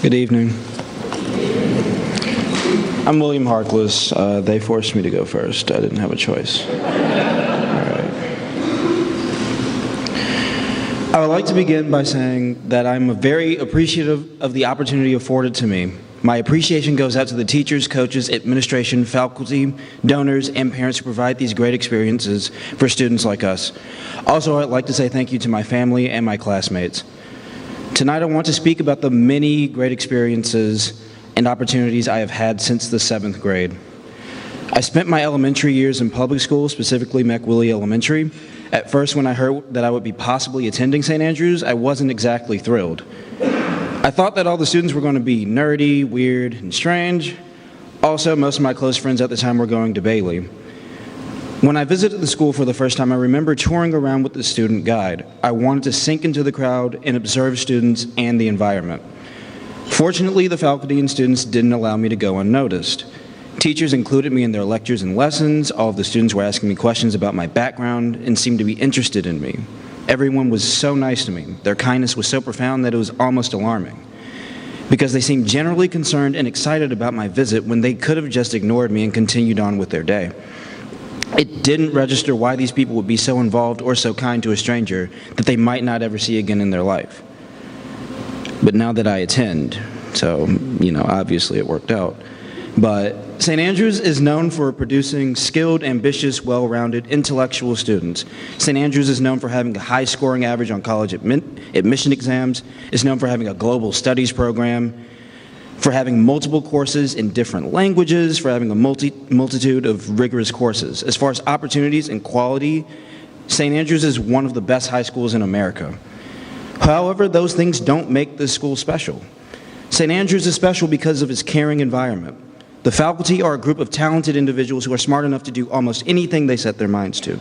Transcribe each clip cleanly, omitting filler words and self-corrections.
Good evening. I'm William Harkless. They forced me to go first. I didn't have a choice. All right. I would like to begin by saying that I'm very appreciative of the opportunity afforded to me. My appreciation goes out to the teachers, coaches, administration, faculty, donors, and parents who provide these great experiences for students like us. Also, I'd like to say thank you to my family and my classmates. Tonight, I want to speak about the many great experiences and opportunities I have had since the 7th grade. I spent my elementary years in public school, specifically McWillie Elementary. At first, when I heard that I would be possibly attending St. Andrews, I wasn't exactly thrilled. I thought that all the students were going to be nerdy, weird, and strange. Also, most of my close friends at the time were going to Bailey. When I visited the school for the first time, I remember touring around with the student guide. I wanted to sink into the crowd and observe students and the environment. Fortunately, the faculty and students didn't allow me to go unnoticed. Teachers included me in their lectures and lessons. All of the students were asking me questions about my background and seemed to be interested in me. Everyone was so nice to me. Their kindness was so profound that it was almost alarming, because they seemed generally concerned and excited about my visit when they could have just ignored me and continued on with their day. It didn't register why these people would be so involved or so kind to a stranger that they might not ever see again in their life. But now that I attend, so, obviously it worked out. But St. Andrews is known for producing skilled, ambitious, well-rounded, intellectual students. St. Andrews is known for having a high scoring average on college admission exams. It's known for having a global studies program, for having multiple courses in different languages, for having a multitude of rigorous courses. As far as opportunities and quality, St. Andrews is one of the best high schools in America. However, those things don't make this school special. St. Andrews is special because of its caring environment. The faculty are a group of talented individuals who are smart enough to do almost anything they set their minds to.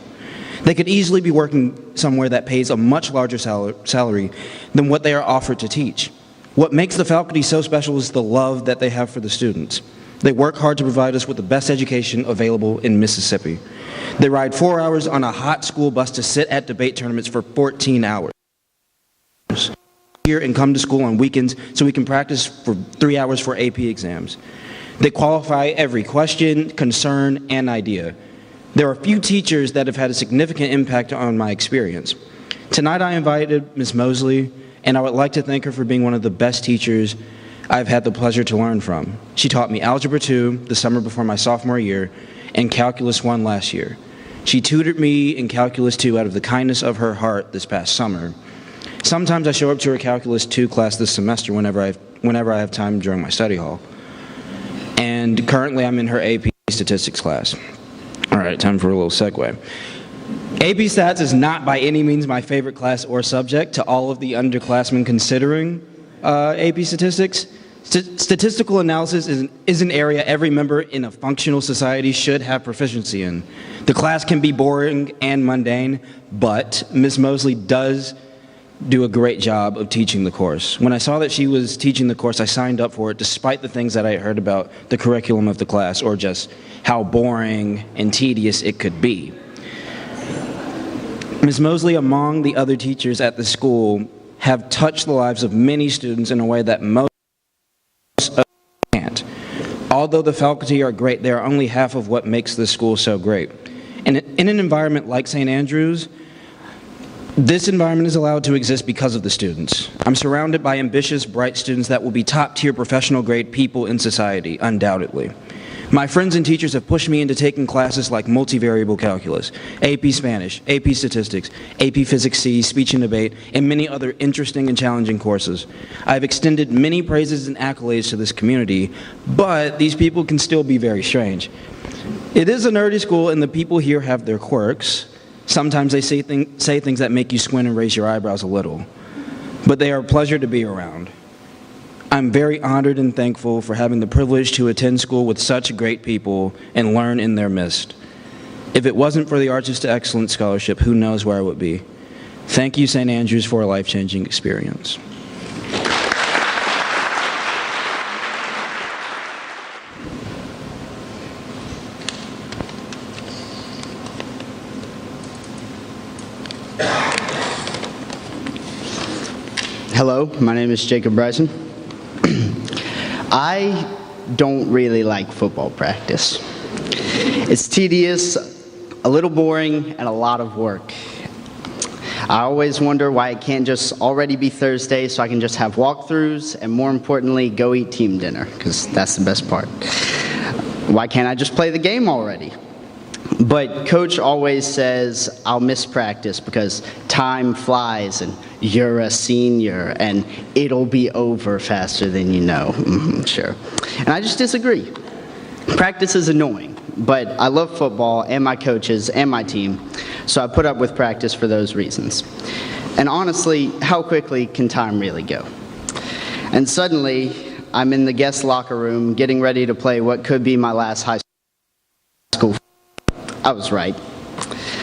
They could easily be working somewhere that pays a much larger salary than what they are offered to teach. What makes the faculty so special is the love that they have for the students. They work hard to provide us with the best education available in Mississippi. They ride 4 hours on a hot school bus to sit at debate tournaments for 14 hours. Here and come to school on weekends so we can practice for 3 hours for AP exams. They qualify every question, concern, and idea. There are few teachers that have had a significant impact on my experience. Tonight I invited Ms. Mosley, and I would like to thank her for being one of the best teachers I've had the pleasure to learn from. She taught me Algebra 2 the summer before my sophomore year and Calculus 1 last year. She tutored me in Calculus 2 out of the kindness of her heart this past summer. Sometimes I show up to her Calculus 2 class this semester whenever I have time during my study hall. And currently I'm in her AP Statistics class. All right, time for a little segue. AP Stats is not by any means my favorite class or subject. To all of the underclassmen considering AP Statistics, statistical analysis is an area every member in a functional society should have proficiency in. The class can be boring and mundane, but Ms. Mosley does do a great job of teaching the course. When I saw that she was teaching the course, I signed up for it despite the things that I had heard about the curriculum of the class or just how boring and tedious it could be. Ms. Mosley, among the other teachers at the school, have touched the lives of many students in a way that most can't. Although the faculty are great, they are only half of what makes this school so great. And in an environment like St. Andrews, this environment is allowed to exist because of the students. I'm surrounded by ambitious, bright students that will be top-tier professional-grade people in society, undoubtedly. My friends and teachers have pushed me into taking classes like multivariable calculus, AP Spanish, AP Statistics, AP Physics C, Speech and Debate, and many other interesting and challenging courses. I've extended many praises and accolades to this community, but these people can still be very strange. It is a nerdy school, and the people here have their quirks. Sometimes they say things that make you squint and raise your eyebrows a little, but they are a pleasure to be around. I'm very honored and thankful for having the privilege to attend school with such great people and learn in their midst. If it wasn't for the Arches to Excellence Scholarship, who knows where I would be. Thank you, St. Andrews, for a life-changing experience. Hello, my name is Jacob Bryson. I don't really like football practice. It's tedious, a little boring, and a lot of work. I always wonder why it can't just already be Thursday so I can just have walkthroughs and, more importantly, go eat team dinner, because that's the best part. Why can't I just play the game already? But Coach always says I'll miss practice because time flies and you're a senior and it'll be over faster than you know. Sure. And I just disagree. Practice is annoying, but I love football and my coaches and my team, so I put up with practice for those reasons. And honestly, how quickly can time really go? And suddenly, I'm in the guest locker room getting ready to play what could be my last high school. I was right.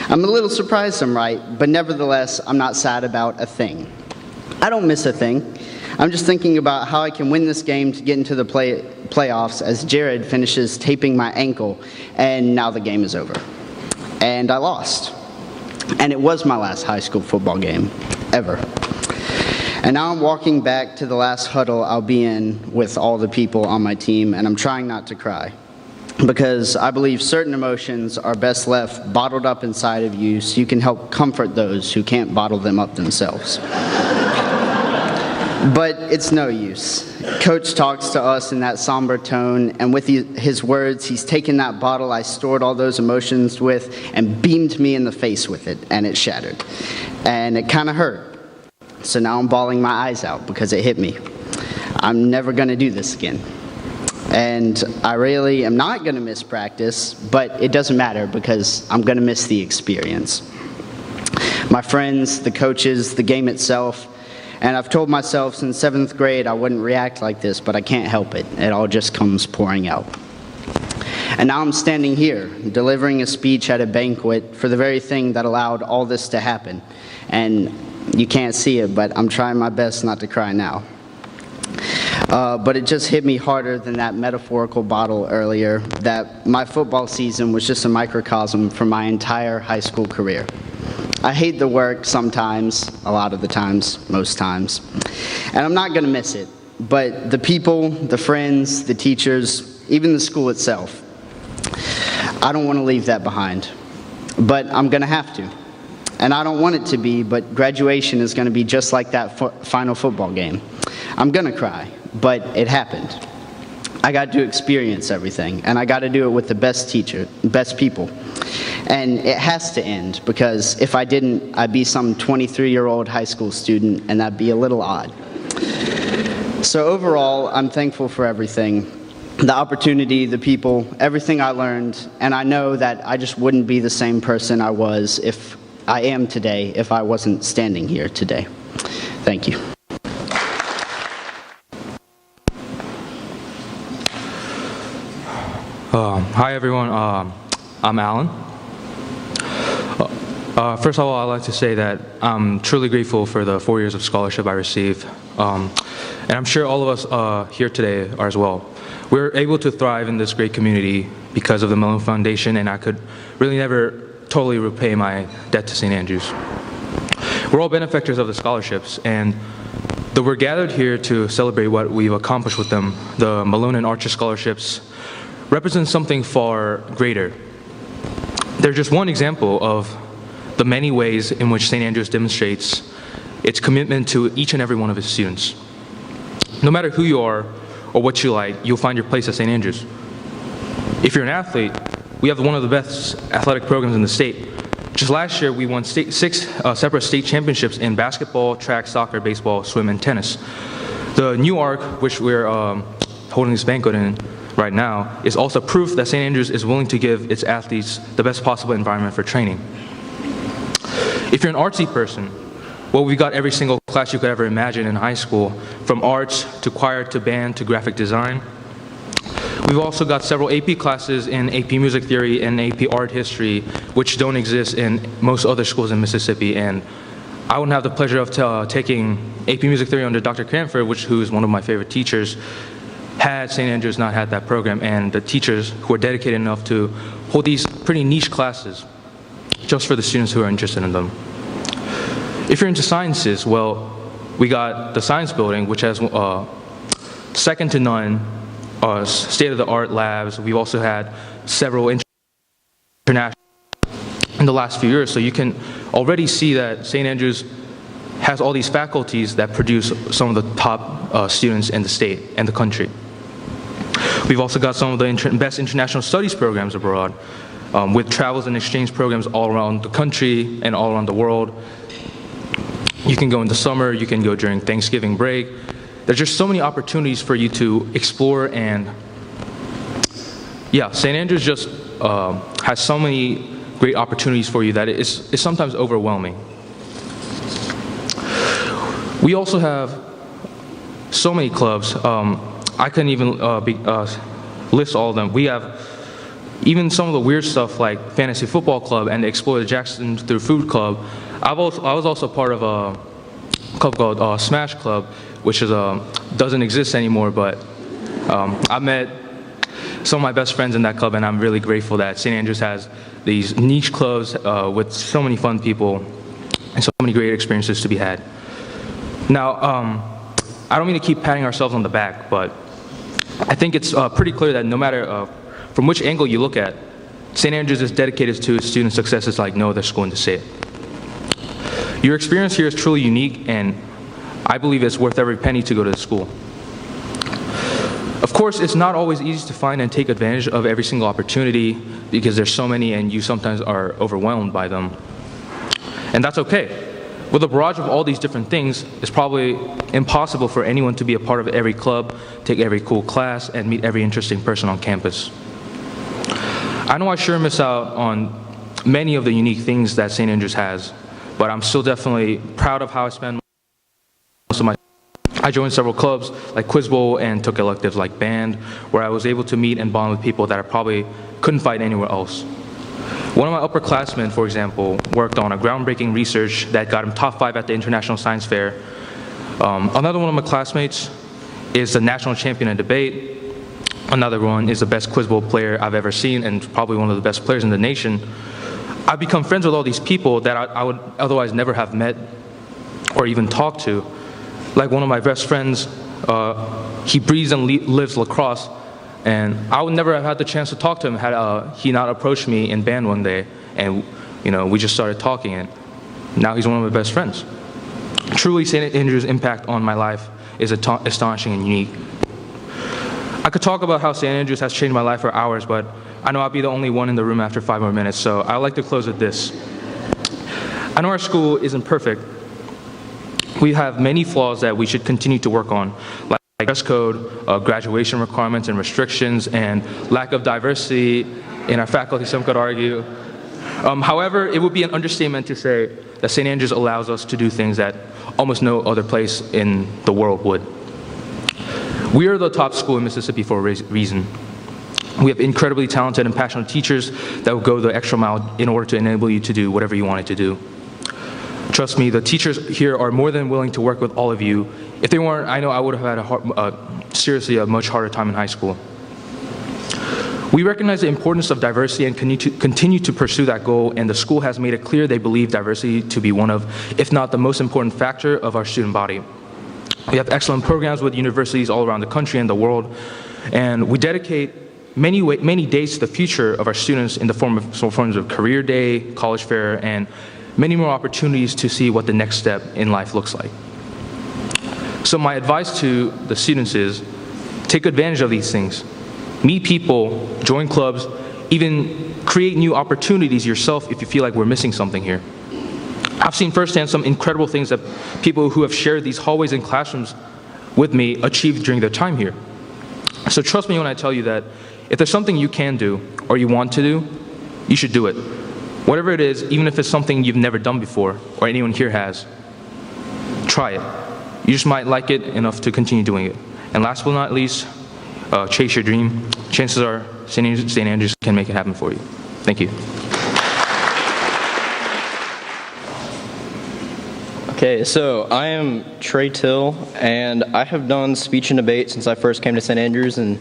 I'm a little surprised I'm right, but nevertheless, I'm not sad about a thing. I don't miss a thing. I'm just thinking about how I can win this game to get into the playoffs as Jared finishes taping my ankle, and now the game is over. And I lost. And it was my last high school football game, ever. And now I'm walking back to the last huddle I'll be in with all the people on my team, and I'm trying not to cry. Because I believe certain emotions are best left bottled up inside of you so you can help comfort those who can't bottle them up themselves. But it's no use. Coach talks to us in that somber tone, and with his words, he's taken that bottle I stored all those emotions with and beamed me in the face with it, and it shattered. And it kind of hurt. So now I'm bawling my eyes out because it hit me. I'm never going to do this again. And I really am not going to miss practice, but it doesn't matter because I'm going to miss the experience. My friends, the coaches, the game itself, and I've told myself since 7th grade I wouldn't react like this, but I can't help it. It all just comes pouring out. And now I'm standing here, delivering a speech at a banquet for the very thing that allowed all this to happen. And you can't see it, but I'm trying my best not to cry now. But it just hit me harder than that metaphorical bottle earlier, that my football season was just a microcosm for my entire high school career. I hate the work sometimes, a lot of the times, most times, and I'm not going to miss it. But the people, the friends, the teachers, even the school itself, I don't want to leave that behind. But I'm going to have to. And I don't want it to be, but graduation is going to be just like that final football game. I'm going to cry, but it happened. I got to experience everything, and I got to do it with the best people. And it has to end, because if I didn't, I'd be some 23-year-old high school student, and that'd be a little odd. So overall, I'm thankful for everything. The opportunity, the people, everything I learned, and I know that I just wouldn't be the same person I was if I am today if I wasn't standing here today. Thank you. Hi everyone, I'm Alan. First of all, I'd like to say that I'm truly grateful for the 4 years of scholarship I received, and I'm sure all of us here today are as well. We're able to thrive in this great community because of the Malone Foundation, and I could really never totally repay my debt to St. Andrews. We're all benefactors of the scholarships, and though we're gathered here to celebrate what we've accomplished with them, the Malone and Archer scholarships represent something far greater. They're just one example of the many ways in which St. Andrews demonstrates its commitment to each and every one of its students. No matter who you are or what you like, you'll find your place at St. Andrews. If you're an athlete, we have one of the best athletic programs in the state. Just last year, we won 6 separate state championships in basketball, track, soccer, baseball, swim, and tennis. The new ARC, which we're holding this banquet in right now, is also proof that St. Andrews is willing to give its athletes the best possible environment for training. If you're an artsy person, well, we got every single class you could ever imagine in high school, from arts to choir to band to graphic design. We've also got several AP classes in AP Music Theory and AP Art History, which don't exist in most other schools in Mississippi. And I wouldn't have the pleasure of taking AP Music Theory under Dr. Cranford, who is one of my favorite teachers, had St. Andrews not had that program, and the teachers who are dedicated enough to hold these pretty niche classes just for the students who are interested in them. If you're into sciences, well, we got the science building, which has second to none state-of-the-art labs. We've also had several international in the last few years, so you can already see that St. Andrews has all these faculties that produce some of the top students in the state and the country. We've also got some of the best international studies programs abroad, with travels and exchange programs all around the country and all around the world. You can go in the summer, you can go during Thanksgiving break. There's just so many opportunities for you to explore, and yeah, St. Andrews just has so many great opportunities for you that it's sometimes overwhelming. We also have so many clubs. I couldn't even list all of them. We have even some of the weird stuff like Fantasy Football Club and the Explore the Jackson Through Food Club. I was also part of a club called Smash Club, which is doesn't exist anymore, but I met some of my best friends in that club, and I'm really grateful that St. Andrews has these niche clubs with so many fun people and so many great experiences to be had. Now, I don't mean to keep patting ourselves on the back, but I think it's pretty clear that no matter from which angle you look at, St. Andrews is dedicated to student successes like no other school in the state. Your experience here is truly unique, and I believe it's worth every penny to go to the school. Of course, it's not always easy to find and take advantage of every single opportunity because there's so many and you sometimes are overwhelmed by them. And that's okay. With a barrage of all these different things, it's probably impossible for anyone to be a part of every club, take every cool class, and meet every interesting person on campus. I know I sure miss out on many of the unique things that St. Andrews has, but I'm still definitely proud of how I spend most of my time. I joined several clubs like Quiz Bowl and took electives like band, where I was able to meet and bond with people that I probably couldn't find anywhere else. One of my upperclassmen, for example, worked on a groundbreaking research that got him top 5 at the International Science Fair. Another one of my classmates is the national champion in debate. Another one is the best Quiz Bowl player I've ever seen and probably one of the best players in the nation. I've become friends with all these people that I would otherwise never have met or even talked to. Like one of my best friends, he breathes and lives lacrosse, and I would never have had the chance to talk to him had he not approached me in band one day, and we just started talking, and now he's one of my best friends. Truly, St. Andrews' impact on my life is astonishing and unique. I could talk about how St. Andrews has changed my life for hours, but I know I'll be the only one in the room after 5 more minutes, so I'd like to close with this. I know our school isn't perfect. We have many flaws that we should continue to work on, like dress code, graduation requirements and restrictions, and lack of diversity in our faculty, some could argue. However, it would be an understatement to say that St. Andrews allows us to do things that almost no other place in the world would. We are the top school in Mississippi for a reason. We have incredibly talented and passionate teachers that will go the extra mile in order to enable you to do whatever you wanted to do. Trust me, the teachers here are more than willing to work with all of you. If they weren't, I know I would have had seriously a much harder time in high school. We recognize the importance of diversity and continue to pursue that goal, and the school has made it clear they believe diversity to be one of, if not the most important factor of our student body. We have excellent programs with universities all around the country and the world, and we dedicate many days to the future of our students in the forms of career day, college fair, and many more opportunities to see what the next step in life looks like. So my advice to the students is, take advantage of these things. Meet people, join clubs, even create new opportunities yourself if you feel like we're missing something here. I've seen firsthand some incredible things that people who have shared these hallways and classrooms with me achieved during their time here. So trust me when I tell you that if there's something you can do or you want to do, you should do it. Whatever it is, even if it's something you've never done before or anyone here has, try it. You just might like it enough to continue doing it. And last but not least, chase your dream. Chances are St. Andrews can make it happen for you. Thank you. Okay, so I am Trey Till, and I have done speech and debate since I first came to St. Andrews in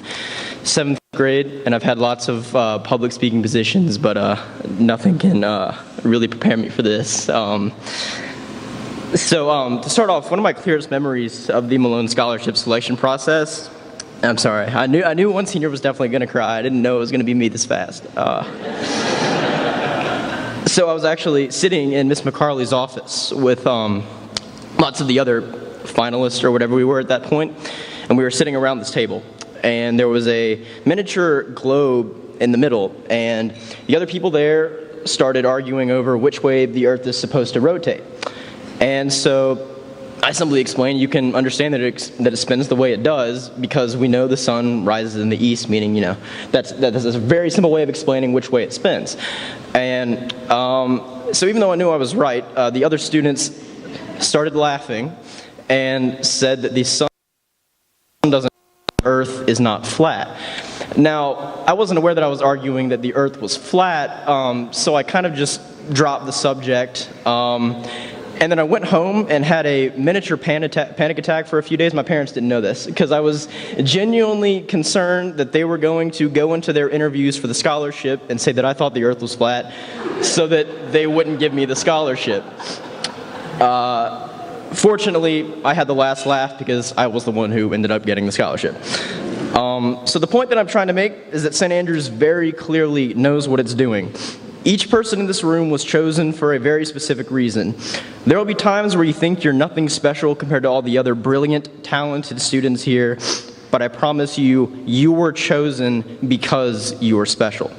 7th grade, and I've had lots of public speaking positions, but nothing can really prepare me for this. To start off, one of my clearest memories of the Malone Scholarship selection process I'm sorry. I knew one senior was definitely going to cry. I didn't know it was going to be me this fast. So I was actually sitting in Miss McCarley's office with lots of the other finalists or whatever we were at that point, and we were sitting around this table. And there was a miniature globe in the middle, and the other people there started arguing over which way the Earth is supposed to rotate. And so I simply explained, you can understand that it spins the way it does because we know the sun rises in the east, meaning, that's a very simple way of explaining which way it spins. And so even though I knew I was right, the other students started laughing and said that the sun doesn't, Earth is not flat. Now, I wasn't aware that I was arguing that the Earth was flat, so I kind of just dropped the subject. And then I went home and had a miniature panic attack for a few days. My parents didn't know this because I was genuinely concerned that they were going to go into their interviews for the scholarship and say that I thought the Earth was flat so that they wouldn't give me the scholarship. Fortunately, I had the last laugh because I was the one who ended up getting the scholarship. So the point that I'm trying to make is that St. Andrews very clearly knows what it's doing. Each person in this room was chosen for a very specific reason. There will be times where you think you're nothing special compared to all the other brilliant, talented students here, but I promise you, you were chosen because you are special.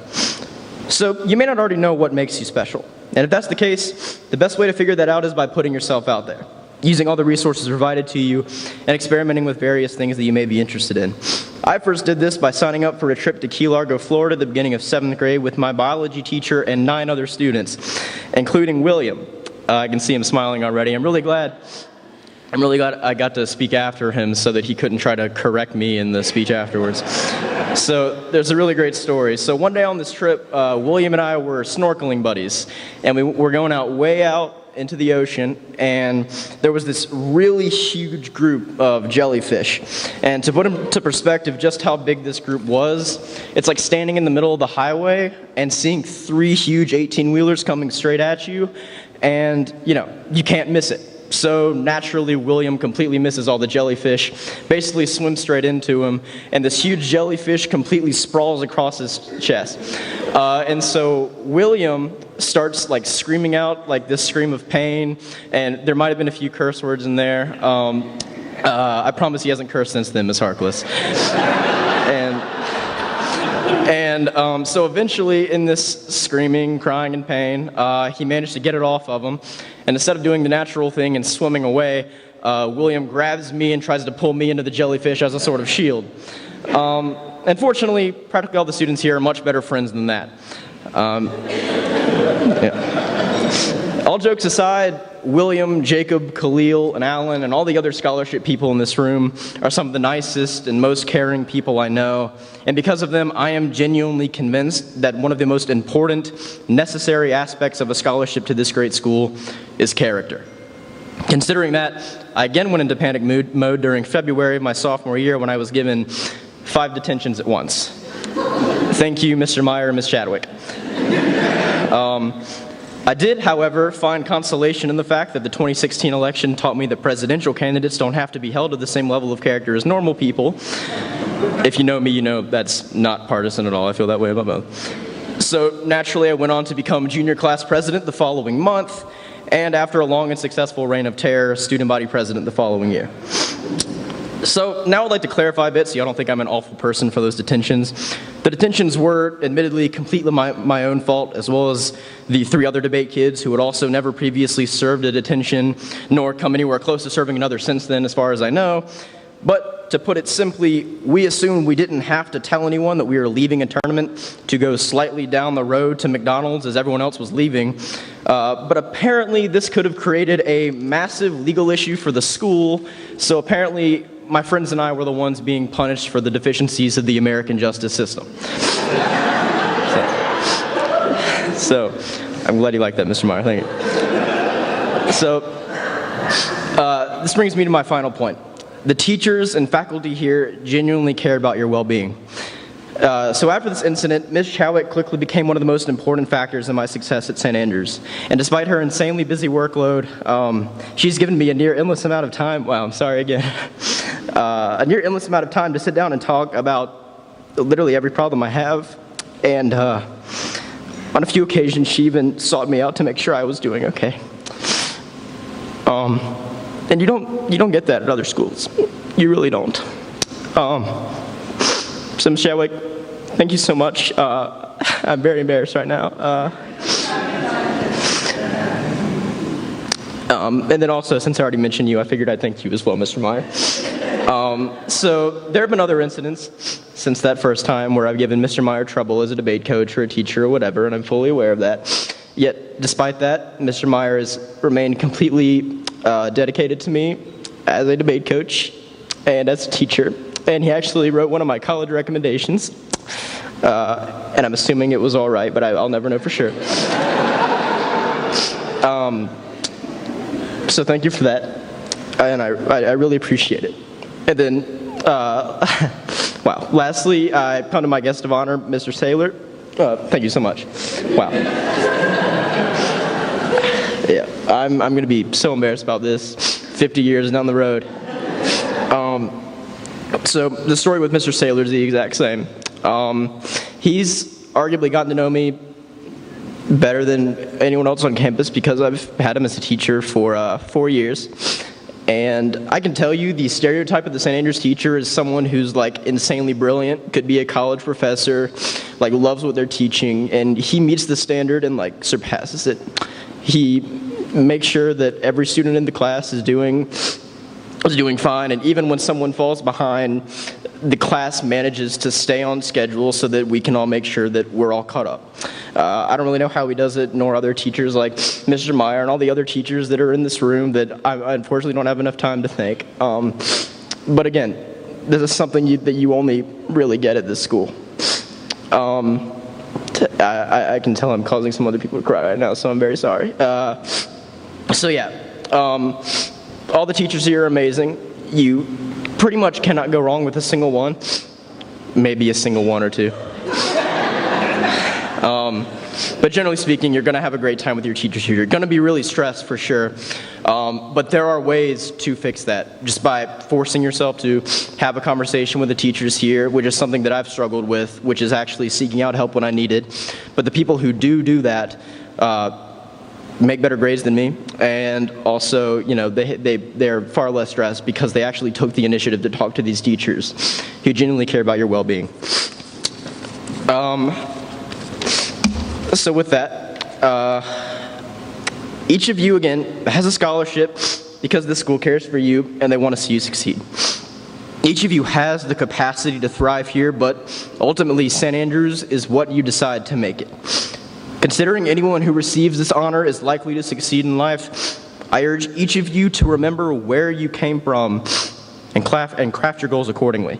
So you may not already know what makes you special. And if that's the case, the best way to figure that out is by putting yourself out there, using all the resources provided to you, and experimenting with various things that you may be interested in. I first did this by signing up for a trip to Key Largo, Florida at the beginning of 7th grade with my biology teacher and 9 other students, including William. I can see him smiling already. I'm really glad I got to speak after him so that he couldn't try to correct me in the speech afterwards. So there's a really great story. So one day on this trip, William and I were snorkeling buddies, and we were going out way out into the ocean, and there was this really huge group of jellyfish. And to put into perspective just how big this group was, it's like standing in the middle of the highway and seeing 3 huge 18-wheelers coming straight at you, and you can't miss it. So naturally, William completely misses all the jellyfish, basically swims straight into him, and this huge jellyfish completely sprawls across his chest. And so William starts screaming out this scream of pain, and there might have been a few curse words in there. I promise he hasn't cursed since then, Ms. Harkless. And so eventually, in this screaming, crying, and pain, he managed to get it off of him. And instead of doing the natural thing and swimming away, William grabs me and tries to pull me into the jellyfish as a sort of shield. Unfortunately, practically all the students here are much better friends than that. All jokes aside, William, Jacob, Khalil, and Alan, and all the other scholarship people in this room are some of the nicest and most caring people I know. And because of them, I am genuinely convinced that one of the most important, necessary aspects of a scholarship to this great school is character. Considering that, I again went into panic mode during February of my sophomore year when I was given 5 detentions at once. Thank you, Mr. Meyer and Ms. Chadwick. I did, however, find consolation in the fact that the 2016 election taught me that presidential candidates don't have to be held to the same level of character as normal people. If you know me, you know that's not partisan at all. I feel that way about both. So naturally, I went on to become junior class president the following month, and after a long and successful reign of terror, student body president the following year. So now I'd like to clarify a bit so y'all don't think I'm an awful person for those detentions. The detentions were admittedly completely my own fault, as well as the 3 other debate kids who had also never previously served a detention, nor come anywhere close to serving another since then, as far as I know. But to put it simply, we assumed we didn't have to tell anyone that we were leaving a tournament to go slightly down the road to McDonald's as everyone else was leaving. But apparently this could have created a massive legal issue for the school, so apparently my friends and I were the ones being punished for the deficiencies of the American justice system. So I'm glad you like that, Mr. Meyer. Thank you. So this brings me to my final point. The teachers and faculty here genuinely care about your well-being. So after this incident, Ms. Chadwick quickly became one of the most important factors in my success at St. Andrews. And despite her insanely busy workload, she's given me a near endless amount of time. Wow, I'm sorry again. a near endless amount of time to sit down and talk about literally every problem I have. And on a few occasions, she even sought me out to make sure I was doing okay. And you don't get that at other schools. You really don't. So Ms. Chadwick, thank you so much. I'm very embarrassed right now. And then also, since I already mentioned you, I figured I'd thank you as well, Mr. Meyer. So there have been other incidents since that first time where I've given Mr. Meyer trouble as a debate coach or a teacher or whatever, and I'm fully aware of that. Yet, despite that, Mr. Meyer has remained completely dedicated to me as a debate coach and as a teacher. And he actually wrote one of my college recommendations. And I'm assuming it was all right, but I'll never know for sure. So thank you for that. And I really appreciate it. And then, wow. Lastly, I come to my guest of honor, Mr. Saylor. Thank you so much. Wow. Yeah, I'm going to be so embarrassed about this 50 years down the road. So the story with Mr. Saylor is the exact same. He's arguably gotten to know me better than anyone else on campus because I've had him as a teacher for 4 years. And I can tell you the stereotype of the St. Andrews teacher is someone who's like insanely brilliant, could be a college professor, like loves what they're teaching, and he meets the standard and like surpasses it. He makes sure that every student in the class is doing fine, and even when someone falls behind, the class manages to stay on schedule so that we can all make sure that we're all caught up. I don't really know how he does it, nor other teachers like Mr. Meyer and all the other teachers that are in this room that I unfortunately don't have enough time to thank. But again, this is something that you only really get at this school. I can tell I'm causing some other people to cry right now, so I'm very sorry. So yeah. All the teachers here are amazing. You pretty much cannot go wrong with a single one. Maybe a single one or two. But generally speaking, you're going to have a great time with your teachers here. You're going to be really stressed for sure. But there are ways to fix that just by forcing yourself to have a conversation with the teachers here, which is something that I've struggled with, which is actually seeking out help when I need it. But the people who do that make better grades than me, and also, you know, they're far less stressed because they actually took the initiative to talk to these teachers who genuinely care about your well-being. So with that, each of you, again, has a scholarship because the school cares for you and they want to see you succeed. Each of you has the capacity to thrive here, but ultimately St. Andrews is what you decide to make it. Considering anyone who receives this honor is likely to succeed in life, I urge each of you to remember where you came from and craft your goals accordingly.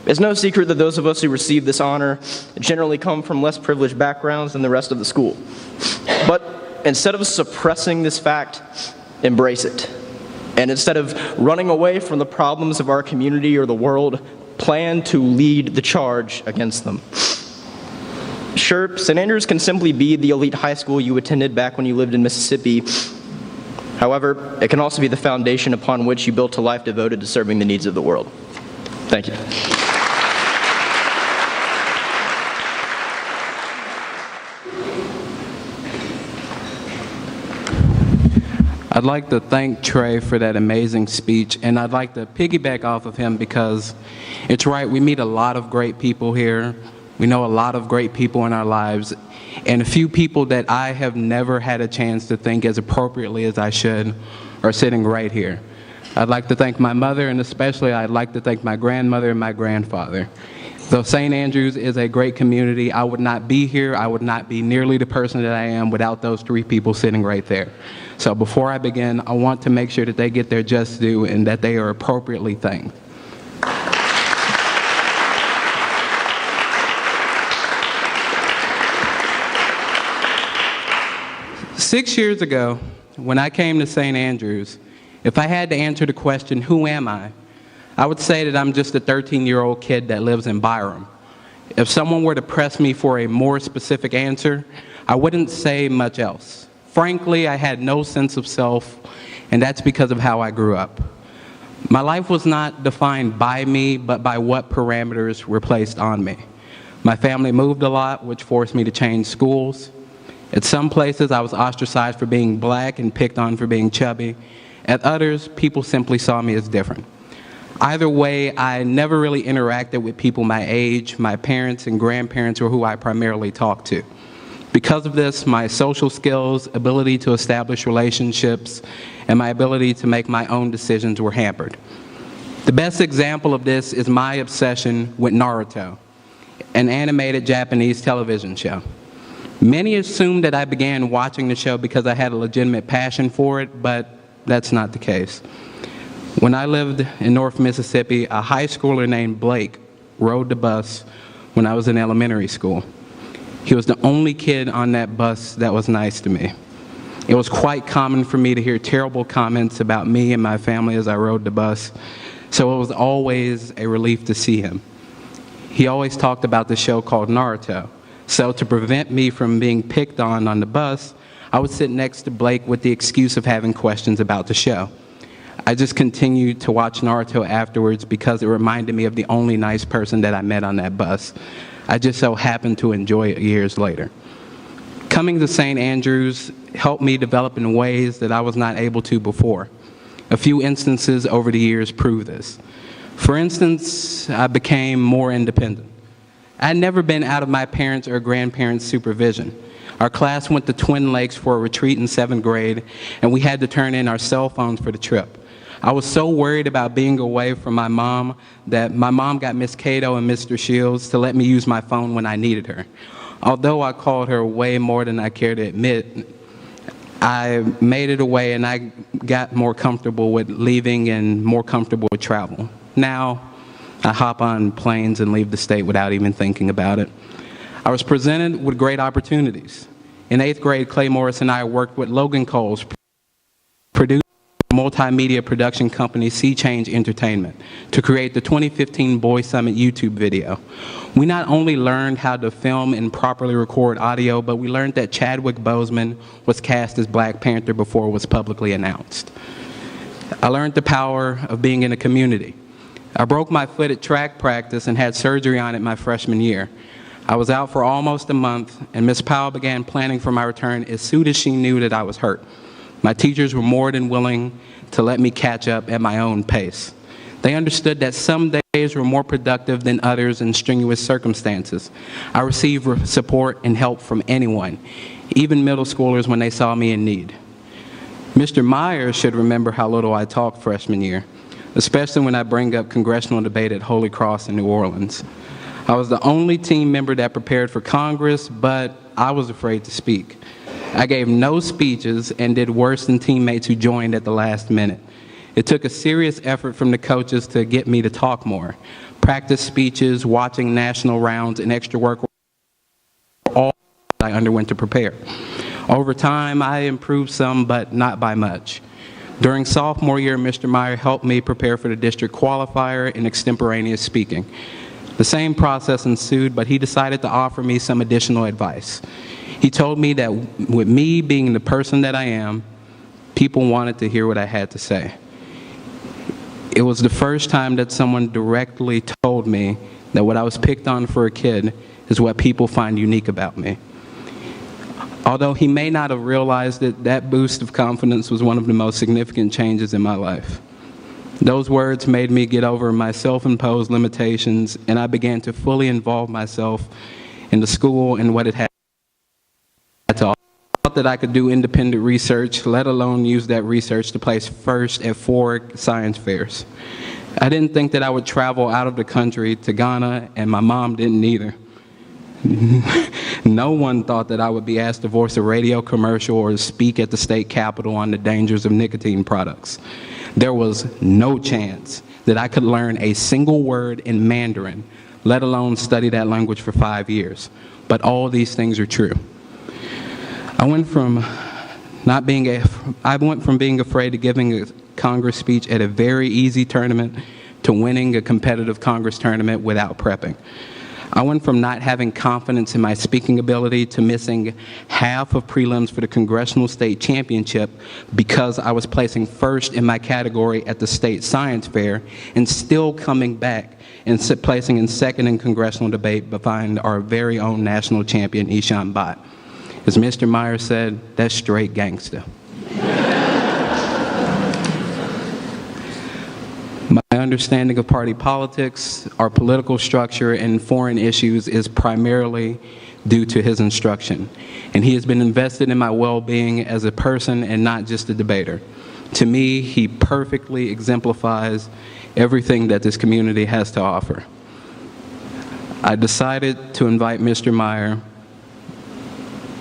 It's no secret that those of us who receive this honor generally come from less privileged backgrounds than the rest of the school. But instead of suppressing this fact, embrace it. And instead of running away from the problems of our community or the world, plan to lead the charge against them. Sure, St. Andrews can simply be the elite high school you attended back when you lived in Mississippi. However, it can also be the foundation upon which you built a life devoted to serving the needs of the world. Thank you. I'd like to thank Trey for that amazing speech, and I'd like to piggyback off of him because it's right, we meet a lot of great people here. We know a lot of great people in our lives, and a few people that I have never had a chance to thank as appropriately as I should are sitting right here. I'd like to thank my mother, and especially I'd like to thank my grandmother and my grandfather. Though St. Andrews is a great community, I would not be here, I would not be nearly the person that I am without those three people sitting right there. So before I begin, I want to make sure that they get their just due and that they are appropriately thanked. 6 years ago, when I came to St. Andrews, if I had to answer the question, who am I would say that I'm just a 13-year-old kid that lives in Byram. If someone were to press me for a more specific answer, I wouldn't say much else. Frankly, I had no sense of self, and that's because of how I grew up. My life was not defined by me, but by what parameters were placed on me. My family moved a lot, which forced me to change schools. At some places, I was ostracized for being black and picked on for being chubby. At others, people simply saw me as different. Either way, I never really interacted with people my age. My parents and grandparents were who I primarily talked to. Because of this, my social skills, ability to establish relationships, and my ability to make my own decisions were hampered. The best example of this is my obsession with Naruto, an animated Japanese television show. Many assume that I began watching the show because I had a legitimate passion for it, but that's not the case. When I lived in North Mississippi, a high schooler named Blake rode the bus when I was in elementary school. He was the only kid on that bus that was nice to me. It was quite common for me to hear terrible comments about me and my family as I rode the bus, so it was always a relief to see him. He always talked about the show called Naruto, so to prevent me from being picked on the bus, I would sit next to Blake with the excuse of having questions about the show. I just continued to watch Naruto afterwards because it reminded me of the only nice person that I met on that bus. I just so happened to enjoy it years later. Coming to St. Andrews helped me develop in ways that I was not able to before. A few instances over the years prove this. For instance, I became more independent. I had never been out of my parents' or grandparents' supervision. Our class went to Twin Lakes for a retreat in 7th grade, and we had to turn in our cell phones for the trip. I was so worried about being away from my mom that my mom got Miss Cato and Mr. Shields to let me use my phone when I needed her. Although I called her way more than I care to admit, I made it away and I got more comfortable with leaving and more comfortable with travel. Now, I hop on planes and leave the state without even thinking about it. I was presented with great opportunities. In 8th grade, Clay Morris and I worked with Logan Coles, produced multimedia production company Sea Change Entertainment, to create the 2015 Boy Summit YouTube video. We not only learned how to film and properly record audio, but we learned that Chadwick Boseman was cast as Black Panther before it was publicly announced. I learned the power of being in a community. I broke my foot at track practice and had surgery on it my freshman year. I was out for almost a month, and Ms. Powell began planning for my return as soon as she knew that I was hurt. My teachers were more than willing to let me catch up at my own pace. They understood that some days were more productive than others in strenuous circumstances. I received support and help from anyone, even middle schoolers when they saw me in need. Mr. Myers should remember how little I talked freshman year, especially when I bring up congressional debate at Holy Cross in New Orleans. I was the only team member that prepared for Congress, but I was afraid to speak. I gave no speeches and did worse than teammates who joined at the last minute. It took a serious effort from the coaches to get me to talk more. Practice speeches, watching national rounds, and extra work were all I underwent to prepare. Over time, I improved some, but not by much. During sophomore year, Mr. Meyer helped me prepare for the district qualifier in extemporaneous speaking. The same process ensued, but he decided to offer me some additional advice. He told me that with me being the person that I am, people wanted to hear what I had to say. It was the first time that someone directly told me that what I was picked on for a kid is what people find unique about me. Although he may not have realized it, that boost of confidence was one of the most significant changes in my life. Those words made me get over my self-imposed limitations, and I began to fully involve myself in the school and what it had to offer. I thought that I could do independent research, let alone use that research to place first at 4 science fairs. I didn't think that I would travel out of the country to Ghana, and my mom didn't either. No one thought that I would be asked to voice a radio commercial or speak at the state capitol on the dangers of nicotine products. There was no chance that I could learn a single word in Mandarin, let alone study that language for 5 years. But all these things are true. I went from being afraid of giving a Congress speech at a very easy tournament to winning a competitive Congress tournament without prepping. I went from not having confidence in my speaking ability to missing half of prelims for the Congressional State Championship because I was placing first in my category at the state science fair, and still coming back and placing in second in congressional debate behind our very own national champion, Ishan Bhatt. As Mr. Meyer said, that's straight gangsta. My understanding of party politics, our political structure, and foreign issues is primarily due to his instruction. And he has been invested in my well-being as a person and not just a debater. To me, he perfectly exemplifies everything that this community has to offer. I decided to invite Mr. Meyer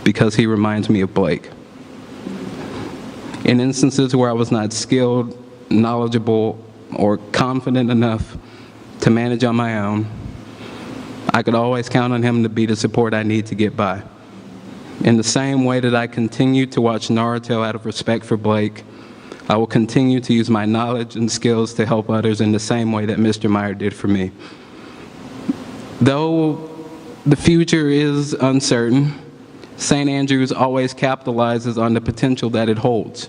because he reminds me of Blake. In instances where I was not skilled, knowledgeable, or confident enough to manage on my own, I could always count on him to be the support I need to get by. In the same way that I continue to watch Naruto out of respect for Blake, I will continue to use my knowledge and skills to help others in the same way that Mr. Meyer did for me. Though the future is uncertain, St. Andrews always capitalizes on the potential that it holds.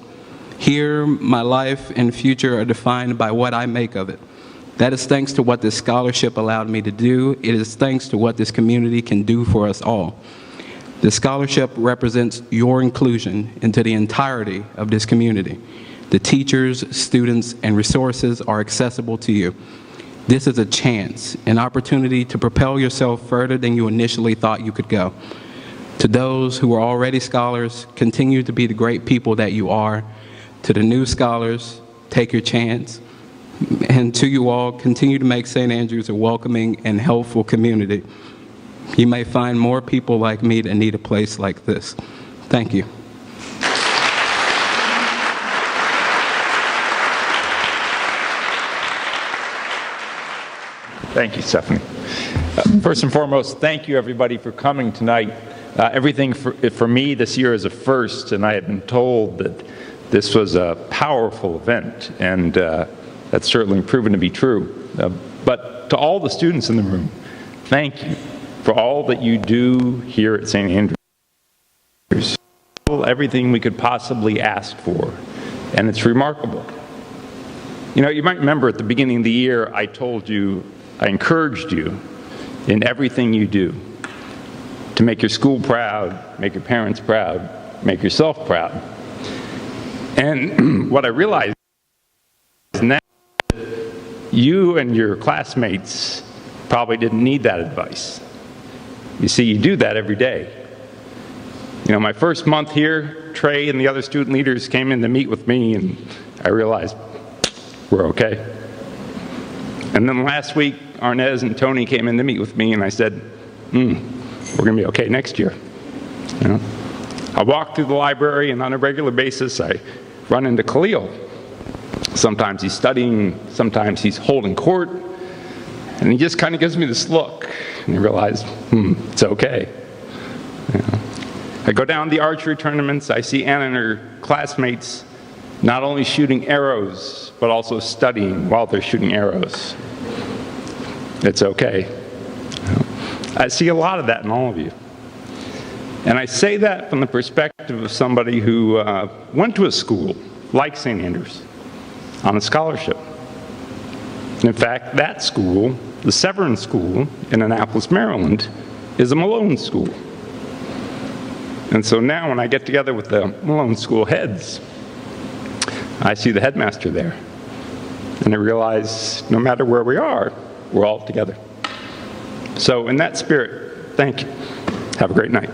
Here, my life and future are defined by what I make of it. That is thanks to what this scholarship allowed me to do. It is thanks to what this community can do for us all. The scholarship represents your inclusion into the entirety of this community. The teachers, students, and resources are accessible to you. This is a chance, an opportunity to propel yourself further than you initially thought you could go. To those who are already scholars, continue to be the great people that you are. To the new scholars, take your chance. And to you all, continue to make St. Andrews a welcoming and helpful community. You may find more people like me that need a place like this. Thank you. Thank you, Stephanie. First and foremost, thank you everybody for coming tonight. Everything for me this year is a first, and I had been told that this was a powerful event, and that's certainly proven to be true. But to all the students in the room, thank you for all that you do here at St. Andrews. Everything we could possibly ask for, and it's remarkable. You know, you might remember at the beginning of the year, I told you, I encouraged you in everything you do to make your school proud, make your parents proud, make yourself proud. And what I realized now, you and your classmates probably didn't need that advice. You see, you do that every day. You know, my first month here, Trey and the other student leaders came in to meet with me, and I realized we're okay. And then last week, Arnez and Tony came in to meet with me, and I said, we're going to be okay next year. You know? I walk through the library, and on a regular basis, I run into Khalil. Sometimes he's studying, sometimes he's holding court, and he just kind of gives me this look, and I realize, it's okay. You know? I go down the archery tournaments, I see Anna and her classmates not only shooting arrows, but also studying while they're shooting arrows. It's okay. You know? I see a lot of that in all of you. And I say that from the perspective of somebody who went to a school like St. Andrews on a scholarship. And in fact, that school, the Severn School in Annapolis, Maryland, is a Malone school. And so now when I get together with the Malone school heads, I see the headmaster there. And I realize no matter where we are, we're all together. So in that spirit, thank you. Have a great night.